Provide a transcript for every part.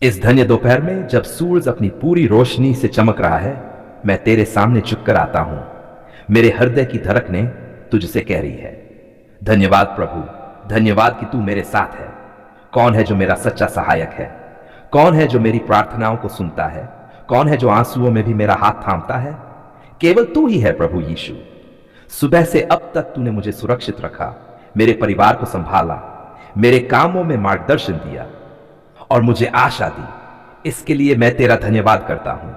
इस धन्य दोपहर में जब सूरज अपनी पूरी रोशनी से चमक रहा है, मैं तेरे सामने झुककर आता हूं। मेरे हृदय की धड़कनें तुझसे कह रही है, धन्यवाद प्रभु, धन्यवाद कि तू मेरे साथ है। कौन है जो मेरा सच्चा सहायक है? कौन है जो मेरी प्रार्थनाओं को सुनता है? कौन है जो आंसुओं में भी मेरा हाथ थामता है? केवल तू ही है प्रभु यीशु। सुबह से अब तक तूने मुझे सुरक्षित रखा, मेरे परिवार को संभाला, मेरे कामों में मार्गदर्शन दिया और मुझे आशा दी। इसके लिए मैं तेरा धन्यवाद करता हूं।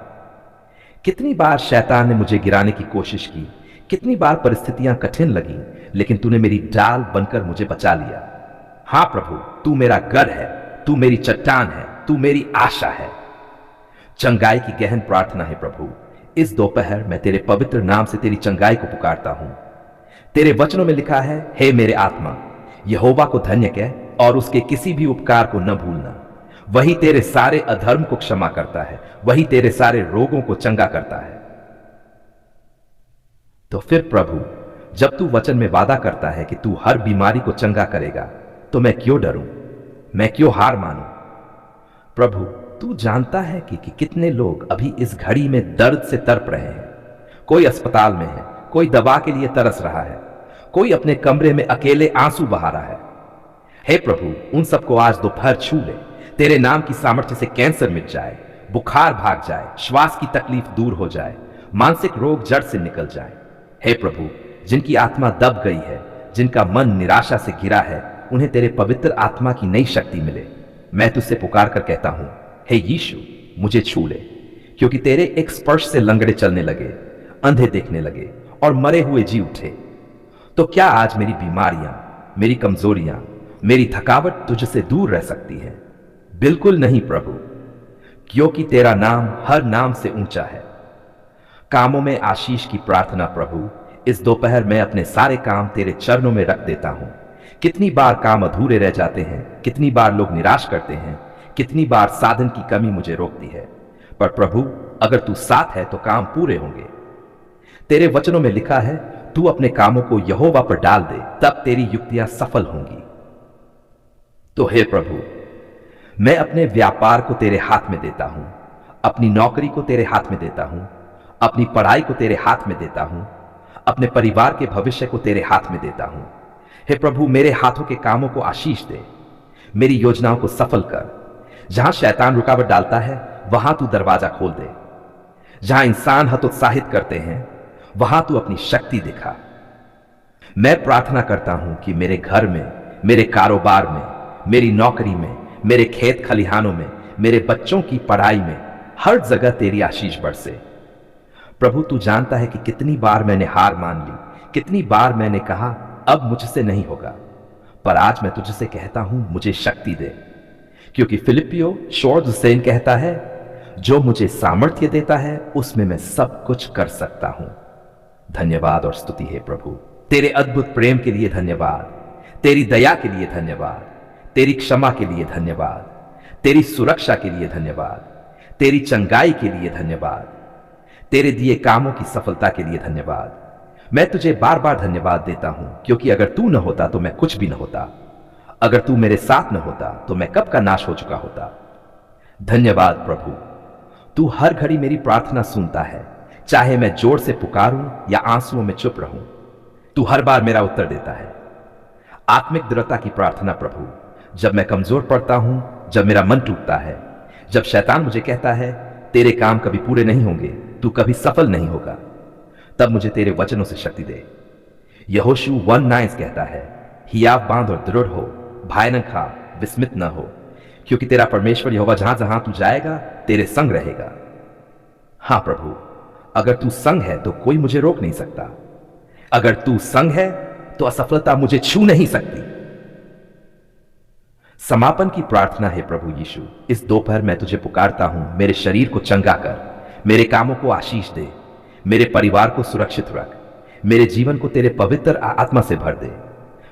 कितनी बार शैतान ने मुझे गिराने की कोशिश की, कितनी बार परिस्थितियां कठिन लगी, लेकिन तूने मेरी डाल बनकर मुझे बचा लिया। हां प्रभु, तू मेरा गढ़ है, तू मेरी चट्टान है, तू मेरी आशा है। चंगाई की गहन प्रार्थना है प्रभु। इस दोपहर मैं तेरे पवित्र नाम से तेरी चंगाई को पुकारता हूं। तेरे वचनों में लिखा है, हे मेरे आत्मा, यहोवा को धन्य कह और उसके किसी भी उपकार को न भूलना। वही तेरे सारे अधर्म को क्षमा करता है, वही तेरे सारे रोगों को चंगा करता है। तो फिर प्रभु, जब तू वचन में वादा करता है कि तू हर बीमारी को चंगा करेगा, तो मैं क्यों डरूं? मैं क्यों हार मानूं? प्रभु, तू जानता है कि कितने लोग अभी इस घड़ी में दर्द से तड़प रहे हैं। कोई अस्पताल में है, कोई दवा के लिए तरस रहा है, कोई अपने कमरे में अकेले आंसू बहा रहा है। हे प्रभु, उन सबको आज दोपहर छू ले। तेरे नाम की सामर्थ्य से कैंसर मिट जाए, बुखार भाग जाए, श्वास की तकलीफ दूर हो जाए, मानसिक रोग जड़ से निकल जाए। हे प्रभु, जिनकी आत्मा दब गई है, जिनका मन निराशा से घिरा है, उन्हें तेरे पवित्र आत्मा की नई शक्ति मिले। मैं तुझसे पुकार कर कहता हूं, हे यीशु, मुझे छू ले, क्योंकि तेरे एक स्पर्श से लंगड़े चलने लगे, अंधे देखने लगे और मरे हुए जी उठे। तो क्या आज मेरी बीमारियां, मेरी कमजोरियां, मेरी थकावट तुझसे दूर रह सकती है? बिल्कुल नहीं प्रभु, क्योंकि तेरा नाम हर नाम से ऊंचा है। कामों में आशीष की प्रार्थना प्रभु, इस दोपहर मैं अपने सारे काम तेरे चरणों में रख देता हूं। कितनी बार काम अधूरे रह जाते हैं, कितनी बार लोग निराश करते हैं, कितनी बार साधन की कमी मुझे रोकती है, पर प्रभु, अगर तू साथ है तो काम पूरे होंगे। तेरे वचनों में लिखा है, तू अपने कामों को यहोवा पर डाल दे, तब तेरी युक्तियां सफल होंगी। तो हे प्रभु, मैं अपने व्यापार को तेरे हाथ में देता हूं, अपनी नौकरी को तेरे हाथ में देता हूं, अपनी पढ़ाई को तेरे हाथ में देता हूं, अपने परिवार के भविष्य को तेरे हाथ में देता हूं। हे प्रभु, मेरे हाथों के कामों को आशीष दे, मेरी योजनाओं को सफल कर। जहां शैतान रुकावट डालता है, वहां तू दरवाजा खोल दे। जहां इंसान हतोत्साहित करते हैं, वहां तू अपनी शक्ति दिखा। मैं प्रार्थना करता हूं कि मेरे घर में, मेरे कारोबार में, मेरी नौकरी में, मेरे खेत खलिहानों में, मेरे बच्चों की पढ़ाई में, हर जगह तेरी आशीष बरसे। प्रभु, तू जानता है कि कितनी बार मैंने हार मान ली, कितनी बार मैंने कहा अब मुझसे नहीं होगा, पर आज मैं तुझसे कहता हूं, मुझे शक्ति दे, क्योंकि फिलिपियो 4:3 कहता है, जो मुझे सामर्थ्य देता है उसमें मैं सब कुछ कर सकता हूं। धन्यवाद और स्तुति है प्रभु। तेरे अद्भुत प्रेम के लिए धन्यवाद, तेरी दया के लिए धन्यवाद, तेरी क्षमा के लिए धन्यवाद, तेरी सुरक्षा के लिए धन्यवाद, तेरी चंगाई के लिए धन्यवाद, तेरे दिए कामों की सफलता के लिए धन्यवाद। मैं तुझे बार बार धन्यवाद देता हूं, क्योंकि अगर तू न होता तो मैं कुछ भी न होता। अगर तू मेरे साथ न होता तो मैं कब का नाश हो चुका होता। धन्यवाद प्रभु, तू हर घड़ी मेरी प्रार्थना सुनता है, चाहे मैं जोर से पुकारूं या आंसुओं में चुप रहूं, तू हर बार मेरा उत्तर देता है। आत्मिक दृढ़ता की प्रार्थना प्रभु, जब मैं कमजोर पड़ता हूं, जब मेरा मन टूटता है, जब शैतान मुझे कहता है तेरे काम कभी पूरे नहीं होंगे, तू कभी सफल नहीं होगा, तब मुझे तेरे वचनों से शक्ति दे। यहोशू 1:9 कहता है, हियाव बांध और दृढ़ हो, भय न खा, विस्मित न हो, क्योंकि तेरा परमेश्वर यहोवा जहां जहां तू जाएगा तेरे संग रहेगा। हां प्रभु, अगर तू संग है तो कोई मुझे रोक नहीं सकता। अगर तू संग है तो असफलता मुझे छू नहीं सकती। समापन की प्रार्थना है प्रभु यीशु, इस दोपहर मैं तुझे पुकारता हूं, मेरे शरीर को चंगा कर, मेरे कामों को आशीष दे, मेरे परिवार को सुरक्षित रख, मेरे जीवन को तेरे पवित्र आत्मा से भर दे।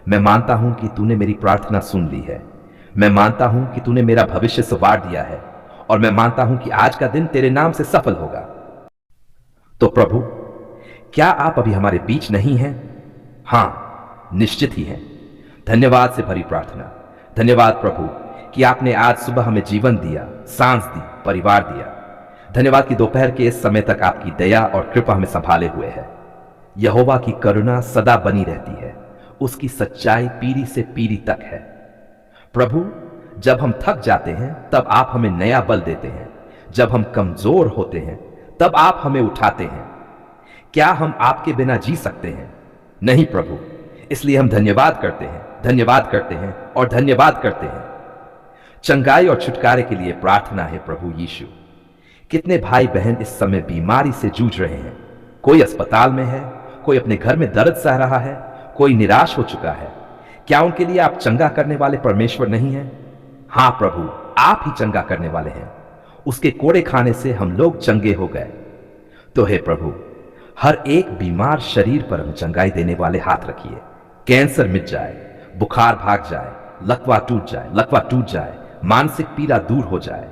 मैं मानता हूं कि तूने मेरी प्रार्थना सुन ली है। मैं मानता हूं कि तूने मेरा भविष्य संवार दिया है, और मैं मानता हूं कि आज का दिन तेरे नाम से सफल होगा। तो प्रभु, क्या आप अभी हमारे बीच नहीं हैं? हां, निश्चित ही हैं। धन्यवाद से भरी प्रार्थना। धन्यवाद प्रभु, कि आपने आज सुबह हमें जीवन दिया, सांस दी, परिवार दिया। धन्यवाद कि दोपहर के इस समय तक आपकी दया और कृपा हमें संभाले हुए है। यहोवा की करुणा सदा बनी रहती है, उसकी सच्चाई पीढ़ी से पीढ़ी तक है। प्रभु, जब हम थक जाते हैं तब आप हमें नया बल देते हैं। जब हम कमजोर होते हैं तब आप हमें उठाते हैं। क्या हम आपके बिना जी सकते हैं? नहीं प्रभु, इसलिए हम धन्यवाद करते हैं, धन्यवाद करते हैं और धन्यवाद करते हैं। चंगाई और छुटकारे के लिए प्रार्थना है प्रभु यीशु। कितने भाई बहन इस समय बीमारी से जूझ रहे हैं। कोई अस्पताल में है, कोई अपने घर में दर्द सह रहा है, कोई निराश हो चुका है। क्या उनके लिए आप चंगा करने वाले परमेश्वर नहीं हैं? हां प्रभु, आप ही चंगा करने वाले हैं। उसके कोड़े खाने से हम लोग चंगे हो गए। तो हे प्रभु, हर एक बीमार शरीर पर हम चंगाई देने वाले हाथ रखिए। कैंसर मिट जाए, बुखार भाग जाए, लकवा टूट जाए, मानसिक पीड़ा दूर हो जाए।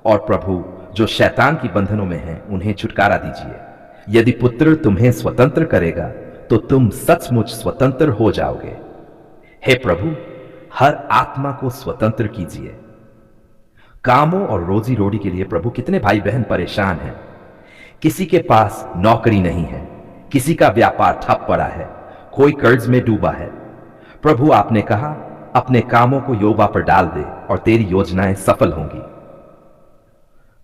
और प्रभु, जो शैतान की बंधनों में हैं, उन्हें छुटकारा दीजिए। यदि पुत्र तुम्हें स्वतंत्र करेगा तो तुम सचमुच स्वतंत्र हो जाओगे। हे प्रभु, हर आत्मा को स्वतंत्र कीजिए। कामों और रोजी रोटी के लिए प्रभु कितने भाई बहन परेशान हैं। किसी के पास नौकरी नहीं है, किसी का व्यापार ठप पड़ा है, कोई कर्ज में डूबा है। प्रभु, आपने कहा अपने कामों को यहोवा पर डाल दे और तेरी योजनाएं सफल होंगी।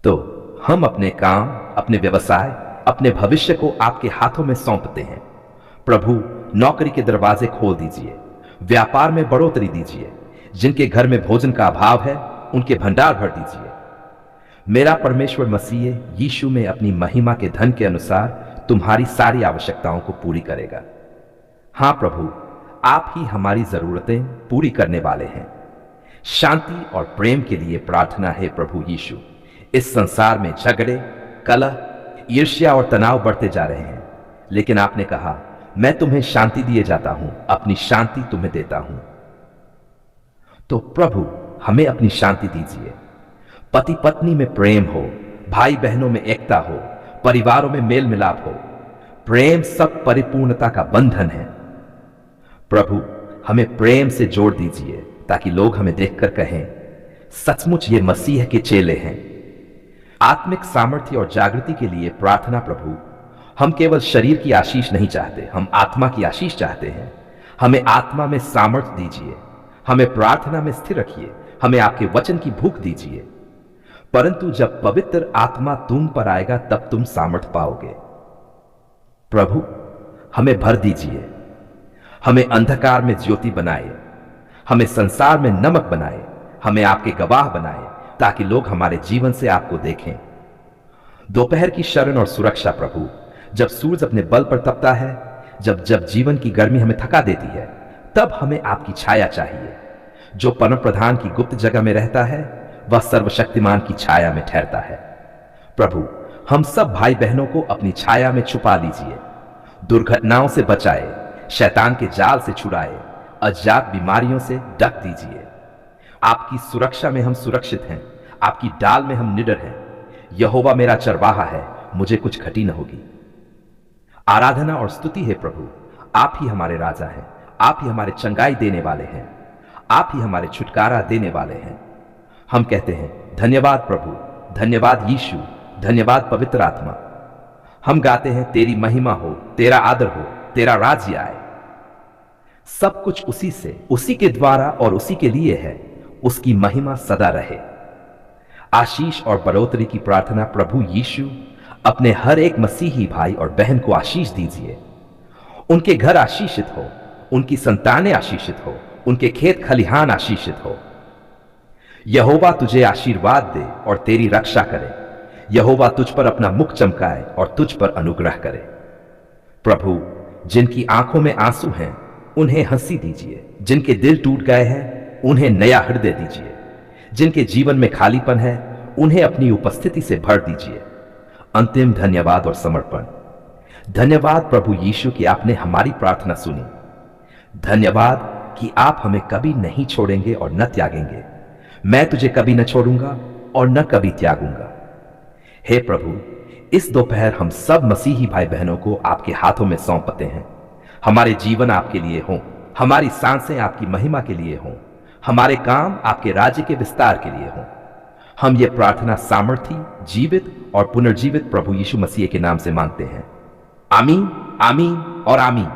तो हम अपने काम, अपने व्यवसाय, अपने भविष्य को आपके हाथों में सौंपते हैं। प्रभु, नौकरी के दरवाजे खोल दीजिए, व्यापार में बढ़ोतरी दीजिए। जिनके घर में भोजन का अभाव है, उनके भंडार भर दीजिए। मेरा परमेश्वर मसीह यीशु में अपनी महिमा के धन के अनुसार तुम्हारी सारी आवश्यकताओं को पूरी करेगा। हां प्रभु, आप ही हमारी जरूरतें पूरी करने वाले हैं। शांति और प्रेम के लिए प्रार्थना है प्रभु यीशु। इस संसार में झगड़े, कलह, ईर्ष्या और तनाव बढ़ते जा रहे हैं, लेकिन आपने कहा, मैं तुम्हें शांति दिए जाता हूं, अपनी शांति तुम्हें देता हूं। तो प्रभु, हमें अपनी शांति दीजिए। पति पत्नी में प्रेम हो, भाई बहनों में एकता हो, परिवारों में मेल मिलाप हो। प्रेम सब परिपूर्णता का बंधन है। प्रभु, हमें प्रेम से जोड़ दीजिए ताकि लोग हमें देखकर कहें, सचमुच ये मसीह के चेले हैं। आत्मिक सामर्थ्य और जागृति के लिए प्रार्थना प्रभु। हम केवल शरीर की आशीष नहीं चाहते, हम आत्मा की आशीष चाहते हैं। हमें आत्मा में सामर्थ्य दीजिए, हमें प्रार्थना में स्थिर रखिए, हमें आपके वचन की भूख दीजिए। परंतु जब पवित्र आत्मा तुम पर आएगा तब तुम सामर्थ्य पाओगे। प्रभु, हमें भर दीजिए, हमें अंधकार में ज्योति बनाए, हमें संसार में नमक बनाए, हमें आपके गवाह बनाए ताकि लोग हमारे जीवन से आपको देखें। दोपहर की शरण और सुरक्षा प्रभु, जब सूरज अपने बल पर तपता है, जब जीवन की गर्मी हमें थका देती है, तब हमें आपकी छाया चाहिए। जो परम प्रधान की गुप्त जगह में रहता है, वह सर्वशक्तिमान की छाया में ठहरता है। प्रभु, हम सब भाई बहनों को अपनी छाया में छुपा लीजिए। दुर्घटनाओं से बचाए, शैतान के जाल से छुड़ाए, अज्ञात बीमारियों से ढक दीजिए। आपकी सुरक्षा में हम सुरक्षित हैं, आपकी डाल में हम निडर हैं। यहोवा मेरा चरवाहा है, मुझे कुछ घटी न होगी। आराधना और स्तुति है प्रभु। आप ही हमारे राजा हैं, आप ही हमारे चंगाई देने वाले हैं, आप ही हमारे छुटकारा देने वाले हैं। हम कहते हैं, धन्यवाद प्रभु, धन्यवाद यीशु, धन्यवाद पवित्र आत्मा। हम गाते हैं, तेरी महिमा हो, तेरा आदर हो, तेरा राज्य आए। सब कुछ उसी से, उसी के द्वारा और उसी के लिए है। उसकी महिमा सदा रहे। आशीष और बढ़ोतरी की प्रार्थना प्रभु यीशु, अपने हर एक मसीही भाई और बहन को आशीष दीजिए। उनके घर आशीषित हो, उनकी संतानें आशीषित हो, उनके खेत खलिहान आशीषित हो। यहोवा तुझे आशीर्वाद दे और तेरी रक्षा करे। यहोवा तुझ पर अपना मुख चमकाए और तुझ पर अनुग्रह करे। प्रभु, जिनकी आंखों में आंसू हैं, उन्हें हंसी दीजिए। जिनके दिल टूट गए हैं, उन्हें नया हृदय दीजिए। जिनके जीवन में खालीपन है, उन्हें अपनी उपस्थिति से भर दीजिए। अंतिम धन्यवाद और समर्पण। धन्यवाद प्रभु यीशु कि आपने हमारी प्रार्थना सुनी। धन्यवाद कि आप हमें कभी नहीं छोड़ेंगे और न त्यागेंगे। मैं तुझे कभी न छोड़ूंगा और न कभी त्यागूंगा। हे प्रभु, इस दोपहर हम सब मसीही भाई बहनों को आपके हाथों में सौंपते हैं। हमारे जीवन आपके लिए हों, हमारी सांसें आपकी महिमा के लिए हों, हमारे काम आपके राज्य के विस्तार के लिए हों। हम ये प्रार्थना सामर्थी, जीवित और पुनर्जीवित प्रभु यीशु मसीह के नाम से मांगते हैं। आमीन, आमीन और आमीन।